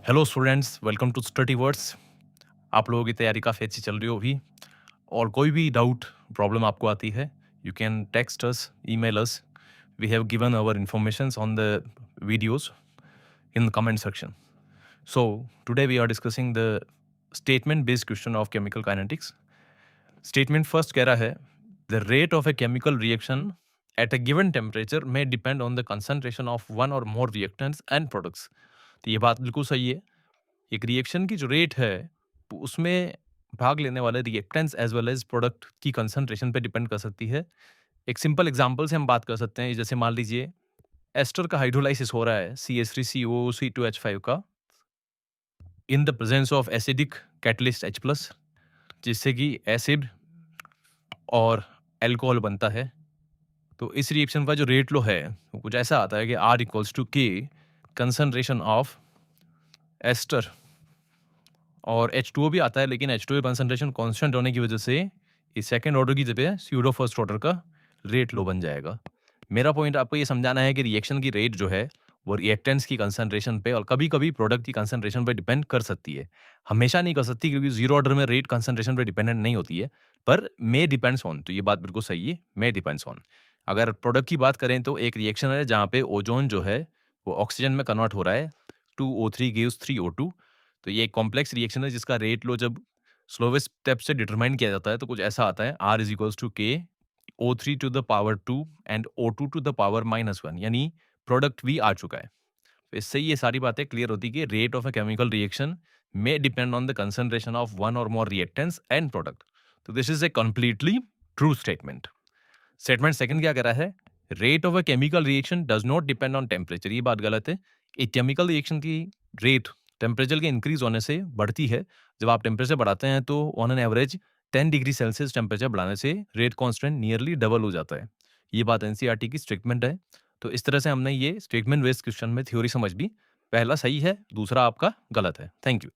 Hello students, welcome to study words. आप लोगों की तैयारी काफ़ी अच्छी चल रही होगी और कोई भी डाउट प्रॉब्लम आपको आती है, you can text us, email us. We have given our informations on the videos in the comment section. So today we are discussing the statement based question of chemical kinetics. Statement first कह रहा है the rate of a chemical reaction at a given temperature may depend on the concentration of one or more reactants and products. तो ये बात बिल्कुल सही है. एक रिएक्शन की जो रेट है वो उसमें भाग लेने वाले reactants as well as product की कंसंट्रेशन पे डिपेंड कर सकती है. एक सिंपल एग्जांपल से हम बात कर सकते हैं. जैसे मान लीजिए एस्टर का हाइड्रोलाइसिस हो रहा है CH3COO C2H5 का in the presence of acidic catalyst H+, जिससे कि एसिड और अल्कोहल बनता है. तो इस रिएक्शन का जो रेट लो है वो कुछ ऐसा आता है कि R=K कंसंट्रेशन ऑफ एस्टर और H2O भी आता है, लेकिन H2O कंसंट्रेशन कांस्टेंट होने की वजह से इस सेकंड ऑर्डर की जगह स्यूडो फर्स्ट ऑर्डर का रेट लो बन जाएगा. मेरा पॉइंट आपको ये समझाना है कि रिएक्शन की रेट जो है वो रिएक्टेंट्स की कंसंट्रेशन पे और कभी-कभी प्रोडक्ट की कंसंट्रेशन पे डिपेंड कर सकती है. हमेशा नहीं कर सकती क्योंकि जीरो ऑर्डर में रेट कंसंट्रेशन पे डिपेंडेंट नहीं होती है, पर मे डिपेंड्स ऑन. तो ये बात बिल्कुल सही है, मे डिपेंड्स ऑन. अगर प्रोडक्ट की बात करें तो एक रिएक्शन है जहाँ पे ओजोन जो है वो ऑक्सीजन में कन्वर्ट हो रहा है, 2O3 गिव्स 3O2. तो ये एक कॉम्प्लेक्स रिएक्शन है जिसका रेट लो जब स्लोवेस्ट स्टेप से डिटरमाइन किया जाता है तो कुछ ऐसा आता है R=K O3 to the power 2 and O2 to the power -1, यानी प्रोडक्ट भी आ चुका है. तो इससे ये सारी बातें क्लियर होती है कि rate of a chemical reaction may depend on the concentration of one और मोर रिएक्टेंट्स एंड प्रोडक्ट. तो this is a completely true statement. Statement second क्या कह रहा है? Rate of a chemical reaction does not depend on temperature. ये बात गलत है. एक केमिकल रिएक्शन की रेट टेम्परेचर के इंक्रीज होने से बढ़ती है. जब आप टेम्परेचर बढ़ाते हैं तो on an average 10 degree Celsius temperature बढ़ाने से रेट कांस्टेंट नियरली डबल हो जाता है. ये बात एनसीईआरटी की स्टेटमेंट है. तो इस तरह से हमने ये स्टेटमेंट बेस्ड क्वेश्चन में थ्योरी समझ ली. पहला सही है, दूसरा आपका गलत है. Thank you.